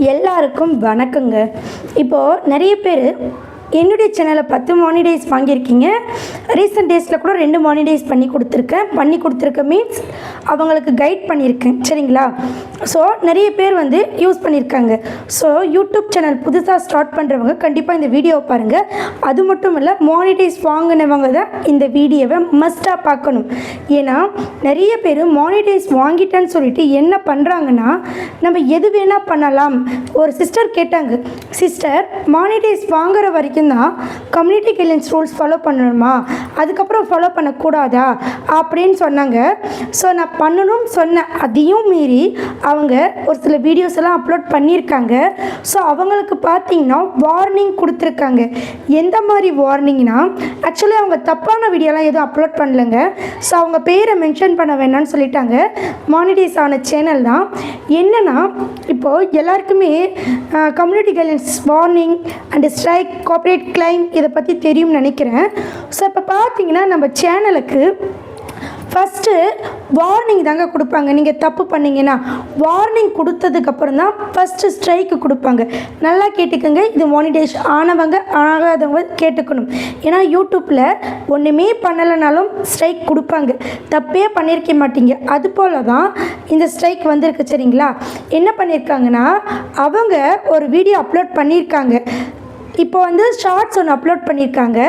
எல்லாருக்கும் வணக்கங்க. இப்போது நிறைய பேர் என்னுடைய சேனலில் 10 மானிடைஸ் வாங்கியிருக்கீங்க. ரீசெண்ட் டேஸில் கூட 2 மானிடைஸ் பண்ணி கொடுத்துருக்கேன் மீன்ஸ் அவங்களுக்கு கைட் பண்ணியிருக்கேன். சரிங்களா? ஸோ நிறைய பேர் யூஸ் பண்ணியிருக்காங்க. ஸோ யூடியூப் சேனல் புதுசாக ஸ்டார்ட் பண்ணுறவங்க கண்டிப்பாக இந்த வீடியோவை பாருங்கள். அது மட்டும் இல்லை, மானிடைஸ் வாங்கினவங்க தான் இந்த வீடியோவை மஸ்ட்டாக பார்க்கணும். ஏன்னா நிறைய பேர் மானிடைஸ் வாங்கிட்டேன்னு சொல்லிட்டு என்ன பண்ணுறாங்கன்னா, நம்ம எது வேணால் பண்ணலாம். ஒரு சிஸ்டர் கேட்டாங்க, சிஸ்டர் மானிடைஸ் வாங்குற வரைக்கும் தான் கம்யூனிட்டி கைட்லைன்ஸ் ரூல்ஸ் ஃபாலோ பண்ணணுமா, அதுக்கப்புறம் ஃபாலோ பண்ணக்கூடாதா அப்படின்னு சொன்னாங்க. ஸோ நான் பண்ணணும்னு சொன்னேன். அதையும் மீறி அவங்க ஒரு சில வீடியோஸ் எல்லாம் அப்லோட் பண்ணியிருக்காங்க. ஸோ அவங்களுக்கு பார்த்தீங்கன்னா வார்னிங் கொடுத்துருக்காங்க. எந்த மாதிரி வார்னிங்னா, ஆக்சுவலி அவங்க தப்பான வீடியோலாம் எதுவும் அப்லோட் பண்ணலைங்க. ஸோ அவங்க பேரை மென்ஷன் பண்ண வேணாம்னு சொல்லிட்டாங்க. மானிடைஸ் ஆன சேனல் தான். என்னென்னா, இப்போது எல்லாருக்குமே community guidelines warning and strike corporate claim இதை பற்றி தெரியும்னு நினைக்கிறேன். ஸோ இப்போ பார்த்தீங்கன்னா நம்ம சேனலுக்கு ஃபஸ்ட்டு வார்னிங் தாங்க கொடுப்பாங்க. நீங்கள் தப்பு பண்ணிங்கன்னா வார்னிங் கொடுத்ததுக்கப்புறம் தான் ஃபஸ்ட்டு ஸ்ட்ரைக்கு கொடுப்பாங்க. நல்லா கேட்டுக்கோங்க. இது மானிடைஸ் ஆனவங்க ஆகாதவங்க கேட்டுக்கணும். ஏன்னா யூடியூப்பில் ஒன்றுமே பண்ணலைனாலும் ஸ்ட்ரைக் கொடுப்பாங்க. தப்பே பண்ணியிருக்க மாட்டீங்க. அது போல் தான் இந்த ஸ்ட்ரைக் வந்திருக்கு. சரிங்களா? என்ன பண்ணியிருக்காங்கன்னா, அவங்க ஒரு வீடியோ அப்லோட் பண்ணியிருக்காங்க. இப்போ ஷார்ட்ஸ் ஒன்று அப்லோட் பண்ணியிருக்காங்க.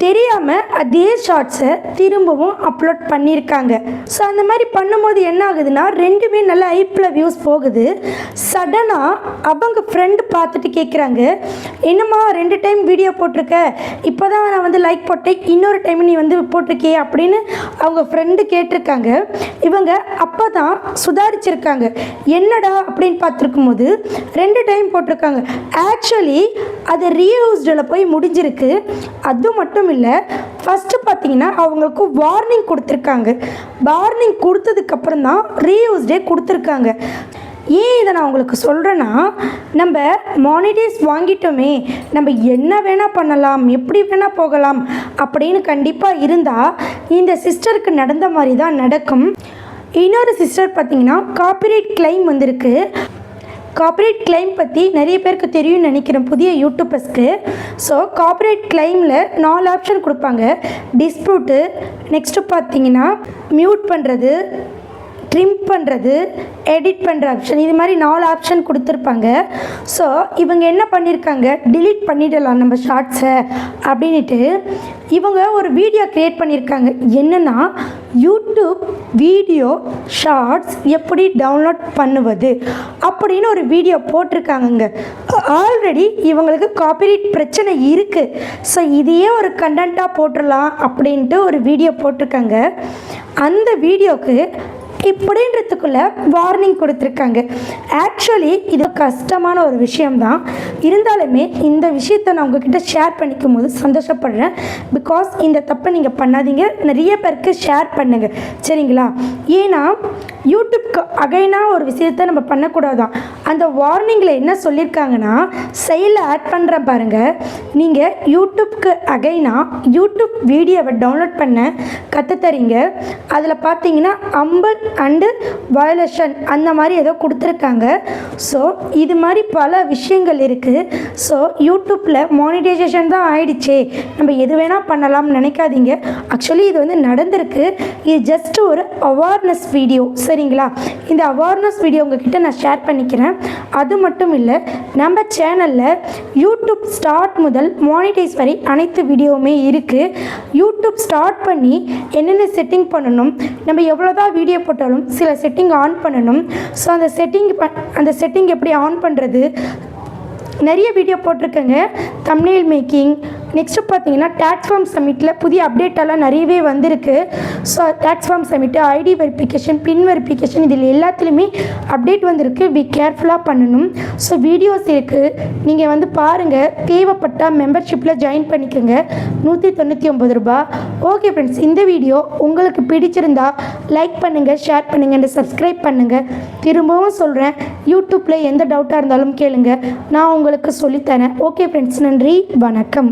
தெரியாமல் அதே ஷார்ட்ஸை திரும்பவும் அப்லோட் பண்ணியிருக்காங்க. ஸோ அந்த மாதிரி பண்ணும்போது என்ன ஆகுதுன்னா, ரெண்டுமே நல்ல ஹைப்பில் வியூஸ் போகுது. சடனாக அவங்க ஃப்ரெண்டு பார்த்துட்டு கேட்குறாங்க, என்னம்மா 2 டைம் வீடியோ போட்டிருக்க, இப்போ தான் நான் லைக் போட்டேன், இன்னொரு டைம் நீ போட்டிருக்கியே அப்படின்னு அவங்க ஃப்ரெண்டு கேட்டிருக்காங்க. இவங்க அப்போ தான் சுதாரிச்சிருக்காங்க. என்னடா அப்படின்னு பார்த்துருக்கும் போது 2 டைம் போட்டிருக்காங்க. ஆக்சுவலி அது ரீயூஸ்டில் போய் முடிஞ்சிருக்கு. அது மட்டும் இல்லை, ஃபஸ்ட்டு பார்த்தீங்கன்னா அவங்களுக்கு வார்னிங் கொடுத்துருக்காங்க. வார்னிங் கொடுத்ததுக்கப்புறம் தான் ரீயூஸ்டே கொடுத்துருக்காங்க. ஏன் இதை நான் உங்களுக்கு சொல்கிறேன்னா, நம்ம மானிடைஸ் வாங்கிட்டோமே, நம்ம என்ன வேணால் பண்ணலாம், எப்படி வேணால் போகலாம் அப்படின்னு கண்டிப்பாக இருந்தால் இந்த சிஸ்டருக்கு நடந்த மாதிரி தான் நடக்கும். இன்னொரு சிஸ்டர் பார்த்தீங்கன்னா காப்பிரைட் கிளைம் வந்திருக்கு. கார்ப்பரேட் கிளைம் பற்றி நிறைய பேருக்கு தெரியும்னு நினைக்கிறேன், புதிய யூடியூபர்ஸ்க்கு. ஸோ கார்ப்பரேட் கிளைமில் 4 ஆப்ஷன் கொடுப்பாங்க. டிஸ்பியூட்டு, நெக்ஸ்ட்டு பார்த்தீங்கன்னா மியூட் பண்ணுறது, ட்ரிம் பண்ணுறது, எடிட் பண்ணுற ஆப்ஷன். இது மாதிரி 4 ஆப்ஷன் கொடுத்துருப்பாங்க. ஸோ இவங்க என்ன பண்ணியிருக்காங்க, டிலீட் பண்ணிடலாம் நம்ம ஷார்ட்ஸை அப்படின்ட்டு இவங்க ஒரு வீடியோ க்ரியேட் பண்ணியிருக்காங்க. என்னென்னா, யூடியூப் வீடியோ ஷார்ட்ஸ் எப்படி டவுன்லோட் பண்ணுவது அப்படின்னு ஒரு வீடியோ போட்டிருக்காங்கங்க. ஆல்ரெடி இவங்களுக்கு காப்பிரைட் பிரச்சனை இருக்குது. ஸோ இதையே ஒரு கண்டென்ட்டாக போட்டுடலாம் அப்படின்ட்டு ஒரு வீடியோ போட்டிருக்காங்க. அந்த வீடியோவுக்கு இப்படின்றதுக்குள்ள வார்னிங் கொடுத்துருக்காங்க. ஆக்சுவலி இது கஷ்டமான ஒரு விஷயம்தான். இருந்தாலுமே இந்த விஷயத்தை நான் உங்ககிட்ட ஷேர் பண்ணிக்கும் போது சந்தோஷப்படுறேன். பிகாஸ் இந்த தப்பை நீங்கள் பண்ணாதீங்க, நிறைய பேருக்கு ஷேர் பண்ணுங்கள். சரிங்களா? ஏன்னா யூடியூப்க்கு அகைனாக ஒரு விஷயத்தை நம்ம பண்ணக்கூடாதான். அந்த வார்னிங்கில் என்ன சொல்லியிருக்காங்கன்னா, செயலில் ஆட் பண்ணுற பாருங்கள், நீங்கள் யூடியூப்க்கு அகைனாக யூடியூப் வீடியோவை டவுன்லோட் பண்ண கற்றுத்தரீங்க. அதில் பார்த்தீங்கன்னா அம்பல் அண்டு வயலேஷன் அந்த மாதிரி ஏதோ கொடுத்துருக்காங்க. ஸோ இது மாதிரி பல விஷயங்கள் இருக்குது. ஸோ யூடியூப்பில் மானிடைசேஷன் தான் ஆயிடுச்சே, நம்ம எது வேணால் பண்ணலாம்னு நினைக்காதீங்க. ஆக்சுவலி இது நடந்திருக்கு. இது ஜஸ்ட் ஒரு அவேர்னஸ் வீடியோ. சரிங்களா? இந்த அவேர்னஸ் வீடியோ உங்ககிட்ட நான் ஷேர் பண்ணிக்கிறேன். அது மட்டும் இல்லை, நம்ம சேனலில் யூடியூப் ஸ்டார்ட் முதல் மானிடைஸ் வரை அனைத்து வீடியோவுமே இருக்குது. யூடியூப் ஸ்டார்ட் பண்ணி என்னென்ன செட்டிங் பண்ணணும், நம்ம எவ்வளோதான் வீடியோ போட்டாலும் சில செட்டிங் ஆன் பண்ணணும். ஸோ அந்த செட்டிங் எப்படி ஆன் பண்ணுறது, நிறைய வீடியோ போட்டிருக்கேங்க. தம்ப்நெயில் மேக்கிங், நெக்ஸ்ட்டு பார்த்தீங்கன்னா டேக்ஸ் ஃபார்ம் சப்மிட்டில் புதிய அப்டேட்டெல்லாம் நிறையவே வந்திருக்கு. So tax form submit, ID verification, PIN verification, இதில் எல்லாத்துலேயுமே அப்டேட் வந்திருக்கு. பி கேர்ஃபுல்லாக பண்ணணும். ஸோ வீடியோஸ் இருக்குது, நீங்கள் பாருங்கள். தேவைப்பட்டால் மெம்பர்ஷிப்பில் ஜாயின் பண்ணிக்கோங்க. 199 ரூபாய். ஓகே ஃப்ரெண்ட்ஸ், இந்த வீடியோ உங்களுக்கு பிடிச்சிருந்தா லைக் பண்ணுங்கள், ஷேர் பண்ணுங்கள் அண்ட் சப்ஸ்கிரைப் பண்ணுங்கள். திரும்பவும் சொல்கிறேன், யூடியூப்பில் எந்த டவுட்டாக இருந்தாலும் கேளுங்க, நான் உங்களுக்கு சொல்லித்தரேன். ஓகே ஃப்ரெண்ட்ஸ், நன்றி, வணக்கம்.